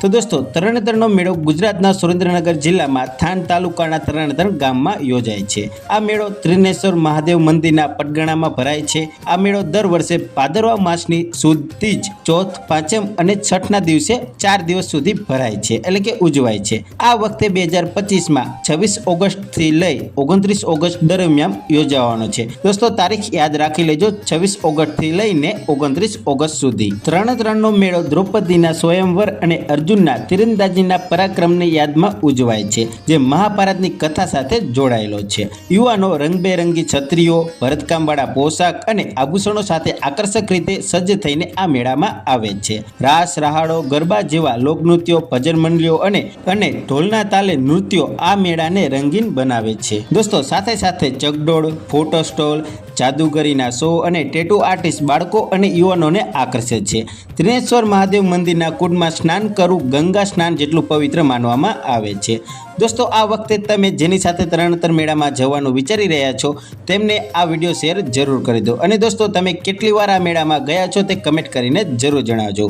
તો દોસ્તો તરણેતરનો મેળો ગુજરાતના સુરેન્દ્રનગર જિલ્લામાં થાન તાલુકાના તરણેતર ગામમાં યોજાય છે। આ મેળો ત્રિનેશ્વર મહાદેવ મંદિરના પટગણામાં ભરાય છે। આ મેળો દર વર્ષે ભાદરવા માસની સુદ ત્રીજ, ચોથ, પાંચમ અને છઠના દિવસે 4 દિવસ સુધી ભરાય છે, એટલે કે ઉજવાય છે। આ વખતે 2025માં 26 ઓગસ્ટથી લઈ 29 ઓગસ્ટ દરમિયાન યોજાવાનો છે। દોસ્તો તારીખ યાદ રાખી લેજો, 26 ઓગસ્ટથી લઈને 29 ઓગસ્ટ સુધી। તરણેતરનો મેળો દ્રૌપદીના સ્વયંવર અને અર્જુનના તીરંદાજીના પરાક્રમની યાદમાં ઉજવાય છે, જે મહાભારતની કથા સાથે જોડાયેલો છે। યુવાનો રંગબેરંગી છત્રીઓ, ભરતકામવાળા પોશાક અને આભૂષણો સાથે આકર્ષક રીતે સજ્જ થઈને આ મેળામાં આવે છે। રાસ, રહાડો, ગરબા જેવા લોકનૃત્યો, ભજન મંડળીઓ અને ઢોલના તાલે નૃત્યો આ મેળાને રંગીન બનાવે છે। દોસ્તો સાથે સાથે ચકડોળ, ફોટો સ્ટોલ, જાદુગરીના શો અને ટેટુ આર્ટિસ્ટ બાળકો અને યુવાનોને આકર્ષે છે। ત્રિનેશ્વર મહાદેવ મંદિરના કુંડમાં સ્નાન કરવું ગંગા સ્નાન જેટલું પવિત્ર માનવામાં આવે છે। દોસ્તો આ વખતે તમે જેની સાથે તરણેતર મેળામાં જવાનું વિચારી રહ્યા છો તેમને આ વિડીયો શેર જરૂર કરી દો, અને દોસ્તો તમે કેટલી વાર આ મેળામાં ગયા છો તે કમેન્ટ કરીને જરૂર જણાવજો।